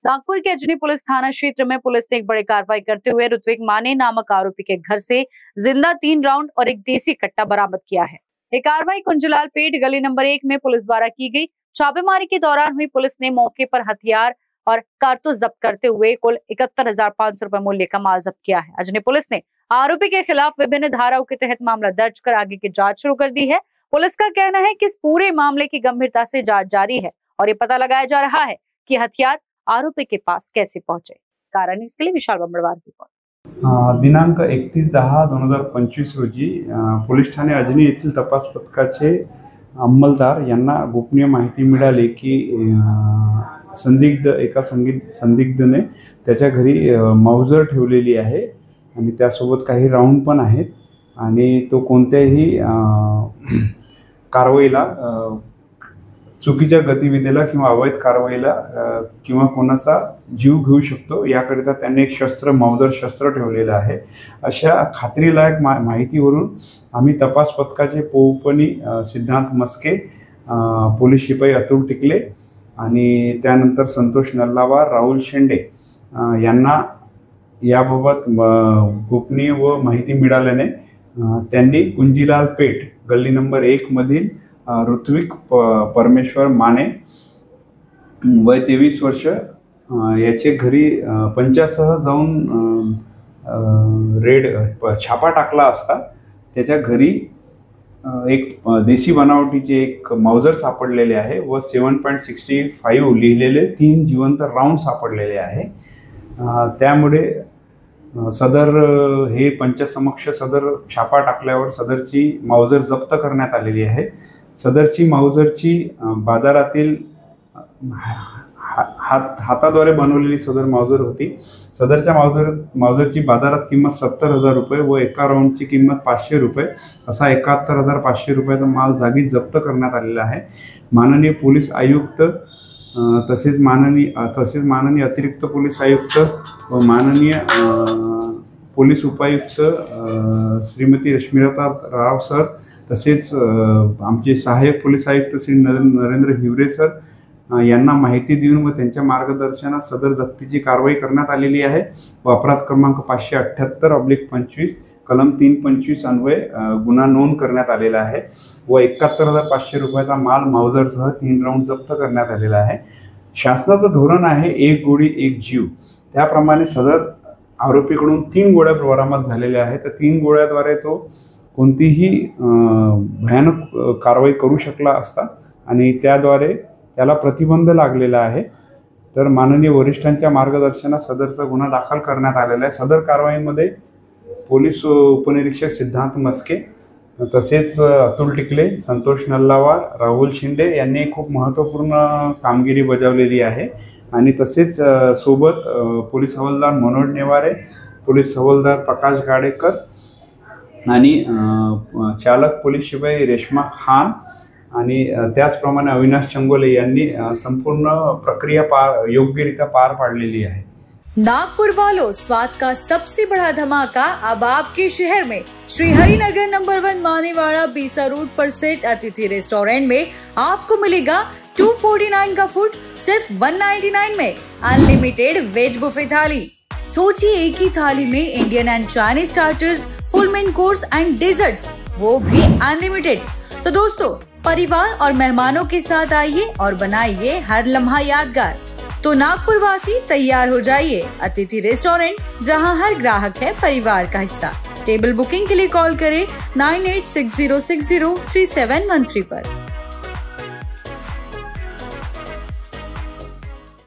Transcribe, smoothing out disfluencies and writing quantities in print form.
नागपुर के Ajni police थाना क्षेत्र में पुलिस ने एक बड़ी कार्रवाई करते हुए ऋत्विक माने नामक आरोपी के घर से जिंदा 3 राउंड और एक देसी कट्टा बरामद किया है। ये कार्रवाई कुंजलाल पेट गली नंबर 1 में पुलिस द्वारा की गई। छापेमारी के दौरान हुई पुलिस ने मौके पर हथियार और कारतूस जब्त करते हुए कुल 71,500 रुपए मूल्य का माल जब्त किया है। अजनी पुलिस ने आरोपी के खिलाफ विभिन्न धाराओं के तहत मामला दर्ज कर आगे की जांच शुरू कर दी है। पुलिस का कहना है कि इस पूरे मामले की गंभीरता से जांच जारी है और ये पता लगाया जा रहा है कि हथियार आरोपी के पास कैसे पहुंचे। कारण इसके लिए विशाल बंबड़वार की रिपोर्ट। दिनांक 31/10/2025 रोजी पोलीस ठाणे अजनी येथील तपास पथकाचे अंमलदार यांना गोपनीय माहिती मिळाली की एका संदिग्धने त्याच्या घरी माउजर ठेवलेली आहे आणि त्यासोबत काही राऊंड पण आहेत आणि तो कोणत्याही कारवाईला चुकीच्या गतिविधीला किंवा अवैध कारवाईला किंवा कोणाचा जीव घेऊ शकतो याकरिता त्यांनी एक शस्त्र माउजर शस्त्र ठेवलेलं आहे। अशा खात्रीलायक माहितीवरून आम्ही तपास पथकाचे पोपनी सिद्धांत मस्के, पोलीस शिपाई अतुल टिकले आणि त्यानंतर संतोष नल्लावार, राहुल शेंडे यांना याबाबत गोपनीय व माहिती मिळाल्याने त्यांनी कुंजीलाल पेठ गल्ली नंबर 1 मधील ऋत्विक परमेश्वर माने वय 23 वर्ष याचे घरी पंचासह जाऊन छापा टाकला असता त्याच्या घरी एक देशी बनावटीचे एक माउजर सापडलेले आहे व 7.65 लिहिलेले 3 जिवंत राऊंड सापडलेले आहे। त्यामुळे सदर हे पंचसमक्ष सदर छापा टाकल्यावर सदरची माउजर जप्त करण्यात आलेली आहे। सदरची माउजरची बाजारातील हाताद्वारे बनवलेली सदर माउजर होती। सदरच्या माउजरची बाजारात किंमत 70,000 रुपये व एका राऊंडची किंमत 500 रुपये असा 71,500 रुपयाचा माल जागी जप्त करण्यात आलेला आहे। माननीय पोलीस आयुक्त तसेच माननीय अतिरिक्त पोलीस आयुक्त व माननीय पोलीस उपायुक्त श्रीमती रश्मिलता राव सर तसेच आमचे सहाय्यक पोलीस आयुक्त श्री नरेंद्र हिवरे सर यांना माहिती देऊन व त्यांच्या मार्गदर्शनात सदर जप्तीची कारवाई करण्यात आलेली आहे व अपराध क्रमांक 578/25 कलम 325 अन्वये गुन्हा नोंद करण्यात आलेला आहे व 71,500 रुपयाचा माल माउजरसह 3 राऊंड जप्त करण्यात आलेला आहे। शासनाचं धोरण आहे एक गोळी एक जीव, त्याप्रमाणे सदर आरोपीकडून 3 गोळ्या बरामद झालेल्या आहेत। तर 3 गोळ्याद्वारे तो कोणतीही भयानक कारवाई करू शकला असता आणि त्याद्वारे त्याला प्रतिबंध लागलेला आहे। तर माननीय वरिष्ठांच्या मार्गदर्शनात सदरचा गुन्हा दाखल करण्यात आलेला आहे। सदर कारवाईमध्ये पोलीस उपनिरीक्षक सिद्धांत मस्के तसेच अतुल टिकले, संतोष नल्लावार, राहुल शेंडे यांनी खूप महत्त्वपूर्ण कामगिरी बजावलेली आहे आणि तसेच सोबत पोलीस हवालदार मनोज नेवारे, पोलीस हवालदार प्रकाश गाडेकर आणि चालक पोलीस शिपाई रेश्मा खान आणि त्याचप्रमाणे अविनाश चंगोले यांनी संपूर्ण प्रक्रिया योग्यरीत्या पार पाडलेली आहे। नागपुर वालों, स्वाद का सबसे बड़ा धमाका अब आपके शहर में श्री हरिनगर नंबर 1 मानेवाड़ा बीसा रोड पर स्थित अतिथि रेस्टोरेंट में आपको मिलेगा 249 का फूड सिर्फ 199 में। अनलिमिटेड वेज बुफे थाली, सोचिए एक ही थाली में Indian and Chinese starters, full main course and desserts, वो भी अनलिमिटेड। तो दोस्तों, परिवार और मेहमानों के साथ आइए और बनाइए हर लम्हा यादगार। तो नागपुर वासी तैयार हो जाइए, अतिथि रेस्टोरेंट, जहां हर ग्राहक है परिवार का हिस्सा। टेबल बुकिंग के लिए कॉल करें 9860603713 पर।